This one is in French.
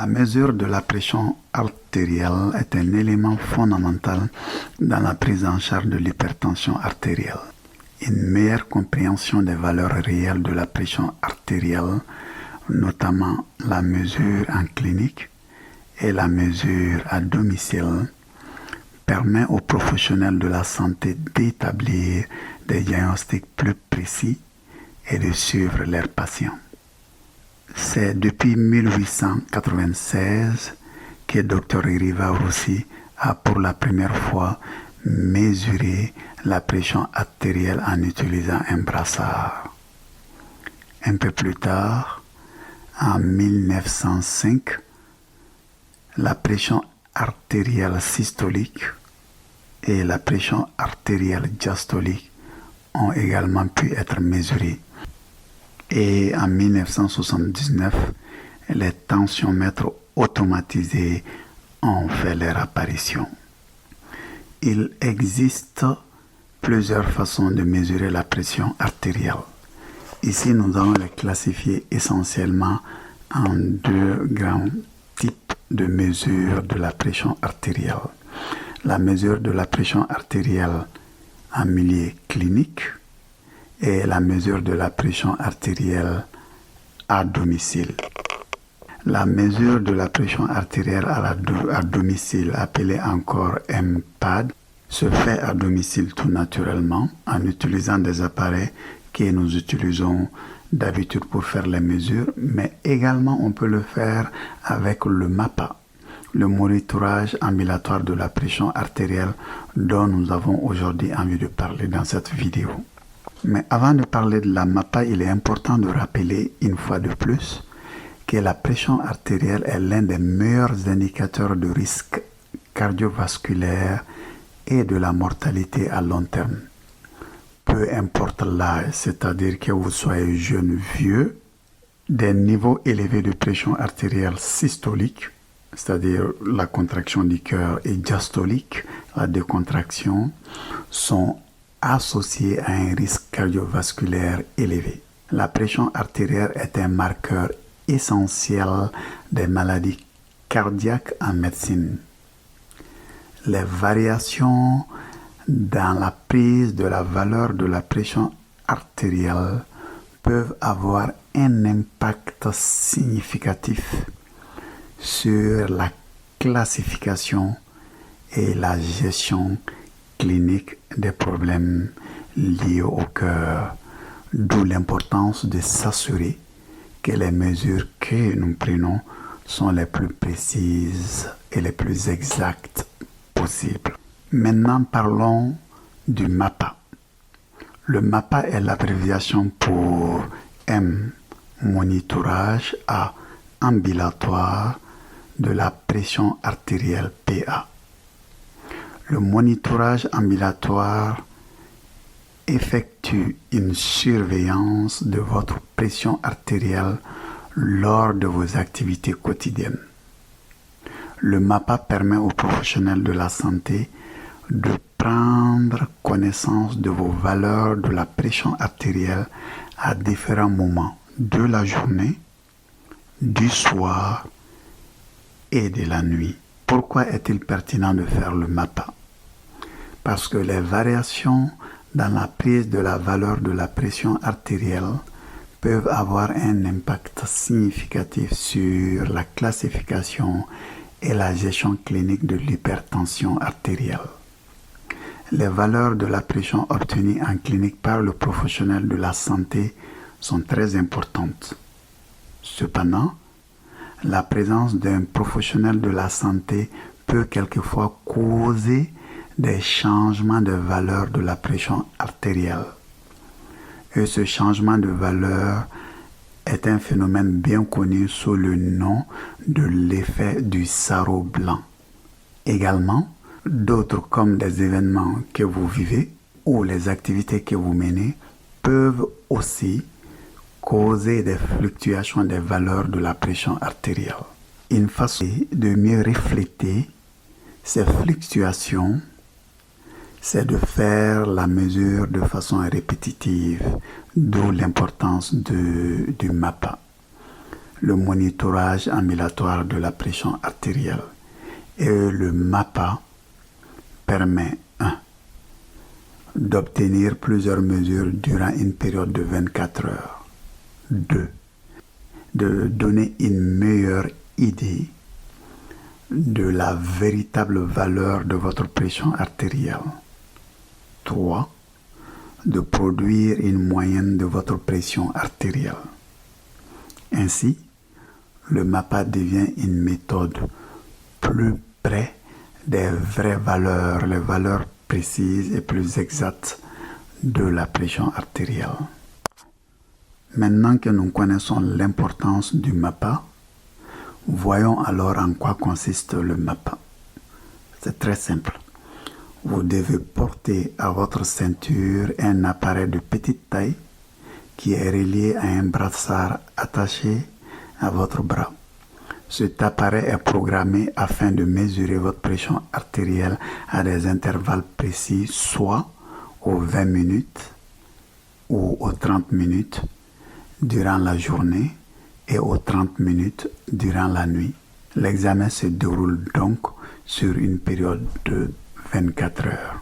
La mesure de la pression artérielle est un élément fondamental dans la prise en charge de l'hypertension artérielle. Une meilleure compréhension des valeurs réelles de la pression artérielle, notamment la mesure en clinique et la mesure à domicile, permet aux professionnels de la santé d'établir des diagnostics plus précis et de suivre leurs patients. C'est depuis 1896 que Dr Riva Rossi a pour la première fois mesuré la pression artérielle en utilisant un brassard. Un peu plus tard, en 1905, la pression artérielle systolique et la pression artérielle diastolique ont également pu être mesurées. Et en 1979, les tensiomètres automatisés ont fait leur apparition. Il existe plusieurs façons de mesurer la pression artérielle. Ici, nous allons les classifier essentiellement en deux grands types de mesures de la pression artérielle. La mesure de la pression artérielle en milieu clinique et la mesure de la pression artérielle à domicile. La mesure de la pression artérielle à domicile, appelée encore MPAD, se fait à domicile tout naturellement en utilisant des appareils que nous utilisons d'habitude pour faire les mesures, mais également on peut le faire avec le MAPA, le monitorage ambulatoire de la pression artérielle dont nous avons aujourd'hui envie de parler dans cette vidéo. Mais avant de parler de la MAPA, il est important de rappeler une fois de plus que la pression artérielle est l'un des meilleurs indicateurs de risque cardiovasculaire et de la mortalité à long terme. Peu importe l'âge, c'est-à-dire que vous soyez jeune ou vieux, des niveaux élevés de pression artérielle systolique, c'est-à-dire la contraction du cœur, et diastolique, la décontraction, sont associés à un risque cardiovasculaire élevé. La pression artérielle est un marqueur essentiel des maladies cardiaques en médecine. Les variations dans la prise de la valeur de la pression artérielle peuvent avoir un impact significatif sur la classification et la gestion clinique des problèmes liés au cœur, d'où l'importance de s'assurer que les mesures que nous prenons sont les plus précises et les plus exactes possibles. Maintenant, parlons du MAPA. Le MAPA est l'abréviation pour M, monitorage, A, ambulatoire de la pression artérielle PA. Le monitorage ambulatoire effectue une surveillance de votre pression artérielle lors de vos activités quotidiennes. Le MAPA permet aux professionnels de la santé de prendre connaissance de vos valeurs de la pression artérielle à différents moments de la journée, du soir et de la nuit. Pourquoi est-il pertinent de faire le MAPA? Parce que les variations dans la prise de la valeur de la pression artérielle peuvent avoir un impact significatif sur la classification et la gestion clinique de l'hypertension artérielle. Les valeurs de la pression obtenues en clinique par le professionnel de la santé sont très importantes. Cependant, la présence d'un professionnel de la santé peut quelquefois causer des changements de valeur de la pression artérielle. Et ce changement de valeur est un phénomène bien connu sous le nom de l'effet du sarrau blanc. Également, d'autres comme des événements que vous vivez ou les activités que vous menez peuvent aussi causer des fluctuations des valeurs de la pression artérielle. Une façon de mieux refléter ces fluctuations, c'est de faire la mesure de façon répétitive, d'où l'importance du MAPA. le monitorage ambulatoire de la pression artérielle. Et le MAPA permet 1. D'obtenir plusieurs mesures durant une période de 24 heures. 2. De donner une meilleure idée de la véritable valeur de votre pression artérielle. 3. De produire une moyenne de votre pression artérielle. Ainsi, le MAPA devient une méthode plus près des vraies valeurs, les valeurs précises et plus exactes de la pression artérielle. Maintenant que nous connaissons l'importance du MAPA, voyons alors en quoi consiste le MAPA. C'est très simple. Vous devez porter à votre ceinture un appareil de petite taille qui est relié à un brassard attaché à votre bras. Cet appareil est programmé afin de mesurer votre pression artérielle à des intervalles précis, soit aux 20 minutes ou aux 30 minutes durant la journée et aux 30 minutes durant la nuit. L'examen se déroule donc sur une période de 24 heures.